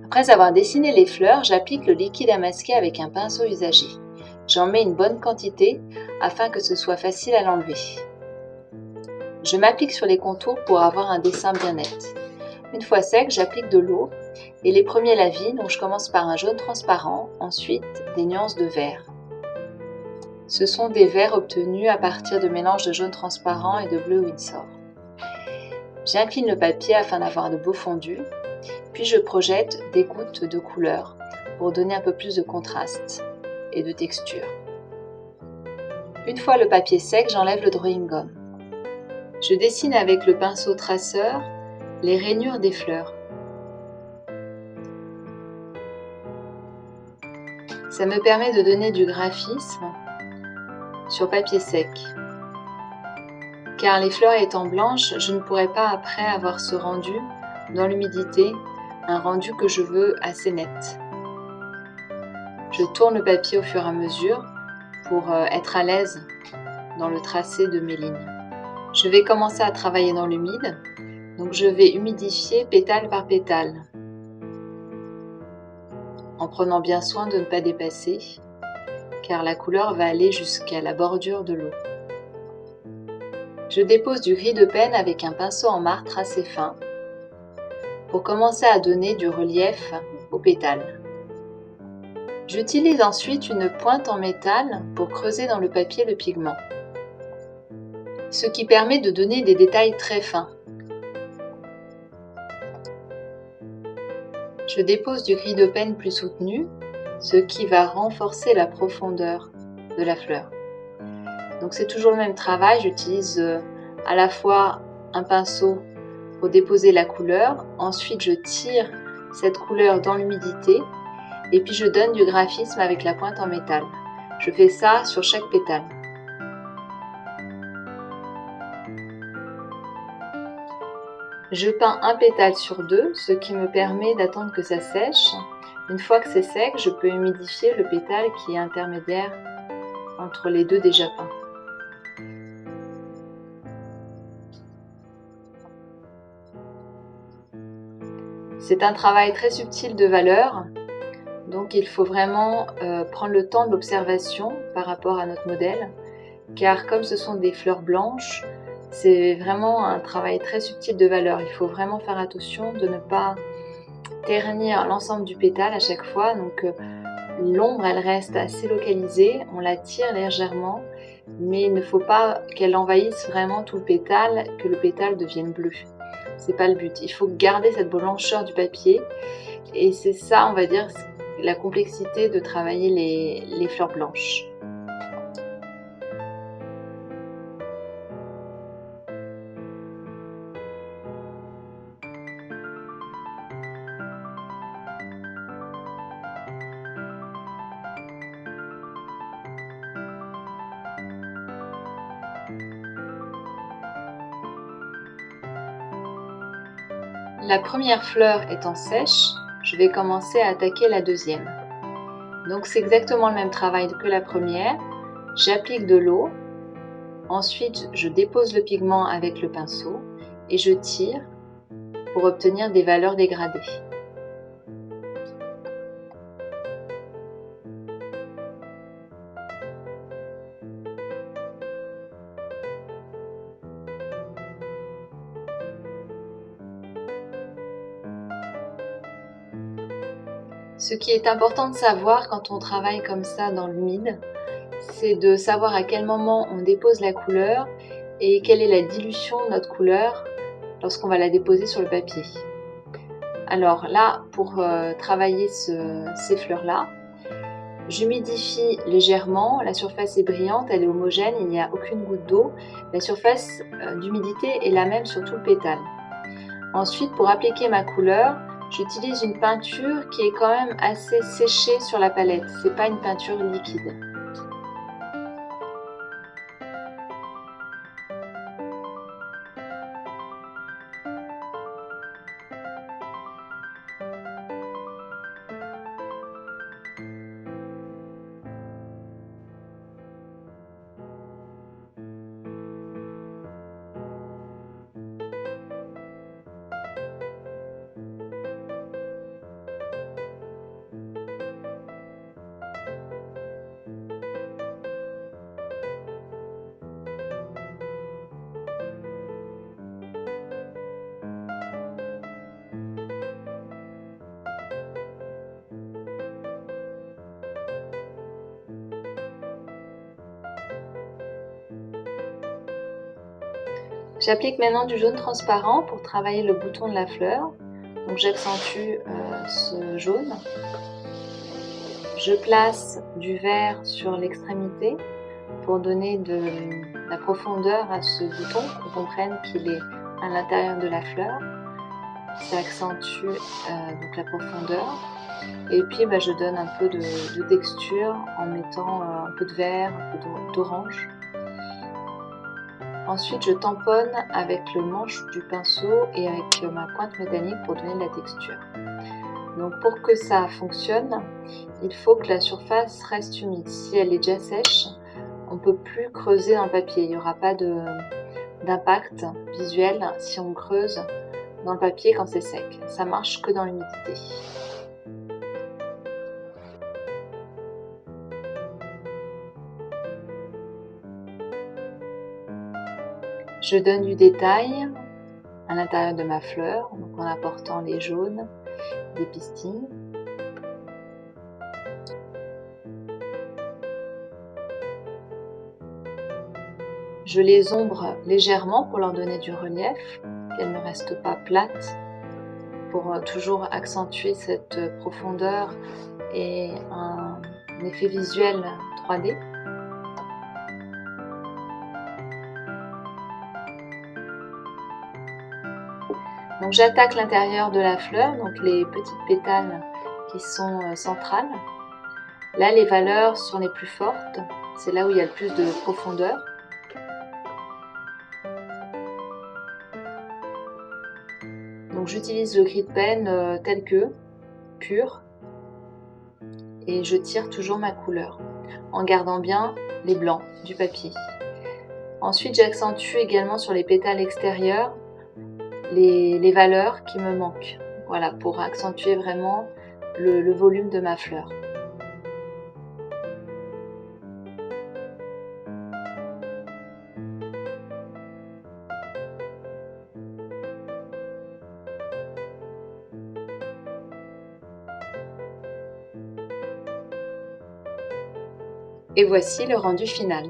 Après avoir dessiné les fleurs, j'applique le liquide à masquer avec un pinceau usagé. J'en mets une bonne quantité afin que ce soit facile à l'enlever. Je m'applique sur les contours pour avoir un dessin bien net. Une fois sec, j'applique de l'eau et les premiers lavis, donc je commence par un jaune transparent, ensuite des nuances de vert. Ce sont des verts obtenus à partir de mélanges de jaune transparent et de bleu Winsor. J'incline le papier afin d'avoir de beaux fondus, puis je projette des gouttes de couleur pour donner un peu plus de contraste et de texture. Une fois le papier sec, j'enlève le drawing gum. Je dessine avec le pinceau traceur les rainures des fleurs. Ça me permet de donner du graphisme sur papier sec. Car les fleurs étant blanches, je ne pourrai pas après avoir ce rendu dans l'humidité, un rendu que je veux assez net. Je tourne le papier au fur et à mesure pour être à l'aise dans le tracé de mes lignes. Je vais commencer à travailler dans l'humide, donc je vais humidifier pétale par pétale, en prenant bien soin de ne pas dépasser, car la couleur va aller jusqu'à la bordure de l'eau. Je dépose du gris de pen avec un pinceau en martre assez fin, pour commencer à donner du relief aux pétales. J'utilise ensuite une pointe en métal pour creuser dans le papier le pigment, ce qui permet de donner des détails très fins. Je dépose du gris de pen plus soutenu, ce qui va renforcer la profondeur de la fleur. Donc c'est toujours le même travail, j'utilise à la fois un pinceau pour déposer la couleur, ensuite je tire cette couleur dans l'humidité et puis je donne du graphisme avec la pointe en métal. Je fais ça sur chaque pétale. Je peins un pétale sur deux, ce qui me permet d'attendre que ça sèche. Une fois que c'est sec, je peux humidifier le pétale qui est intermédiaire entre les deux déjà peints. C'est un travail très subtil de valeur, donc il faut vraiment prendre le temps de l'observation par rapport à notre modèle, car comme ce sont des fleurs blanches, c'est vraiment un travail très subtil de valeur. Il faut vraiment faire attention de ne pas ternir l'ensemble du pétale à chaque fois. Donc l'ombre, elle reste assez localisée, on la tire légèrement, mais il ne faut pas qu'elle envahisse vraiment tout le pétale, que le pétale devienne bleu. C'est pas le but. Il faut garder cette blancheur du papier et c'est ça, on va dire, la complexité de travailler les fleurs blanches. La première fleur étant sèche, je vais commencer à attaquer la deuxième. Donc c'est exactement le même travail que la première. J'applique de l'eau, ensuite je dépose le pigment avec le pinceau et je tire pour obtenir des valeurs dégradées. Ce qui est important de savoir quand on travaille comme ça dans l'humide, c'est de savoir à quel moment on dépose la couleur et quelle est la dilution de notre couleur lorsqu'on va la déposer sur le papier. Alors là, pour travailler ces fleurs-là, j'humidifie légèrement, la surface est brillante, elle est homogène, il n'y a aucune goutte d'eau. La surface d'humidité est la même sur tout le pétale. Ensuite, pour appliquer ma couleur, j'utilise une peinture qui est quand même assez séchée sur la palette, c'est pas une peinture liquide. J'applique maintenant du jaune transparent pour travailler le bouton de la fleur. Donc j'accentue ce jaune. Je place du vert sur l'extrémité pour donner de la profondeur à ce bouton, qu'on comprenne qu'il est à l'intérieur de la fleur. Ça accentue donc la profondeur. Et puis je donne un peu de texture en mettant un peu de vert, un peu d'orange. Ensuite, je tamponne avec le manche du pinceau et avec ma pointe métallique pour donner de la texture. Donc pour que ça fonctionne, il faut que la surface reste humide. Si elle est déjà sèche, on ne peut plus creuser dans le papier. Il n'y aura pas d'impact visuel si on creuse dans le papier quand c'est sec. Ça marche que dans l'humidité. Je donne du détail à l'intérieur de ma fleur, donc en apportant les jaunes, des pistils. Je les ombre légèrement pour leur donner du relief, qu'elles ne restent pas plates, pour toujours accentuer cette profondeur et un effet visuel 3D. Donc j'attaque l'intérieur de la fleur, donc les petites pétales qui sont centrales. Là, les valeurs sont les plus fortes, c'est là où il y a le plus de profondeur. Donc j'utilise le gris de pen tel que, pur, et je tire toujours ma couleur, en gardant bien les blancs du papier. Ensuite, j'accentue également sur les pétales extérieurs les valeurs qui me manquent, voilà, pour accentuer vraiment le volume de ma fleur. Et voici le rendu final.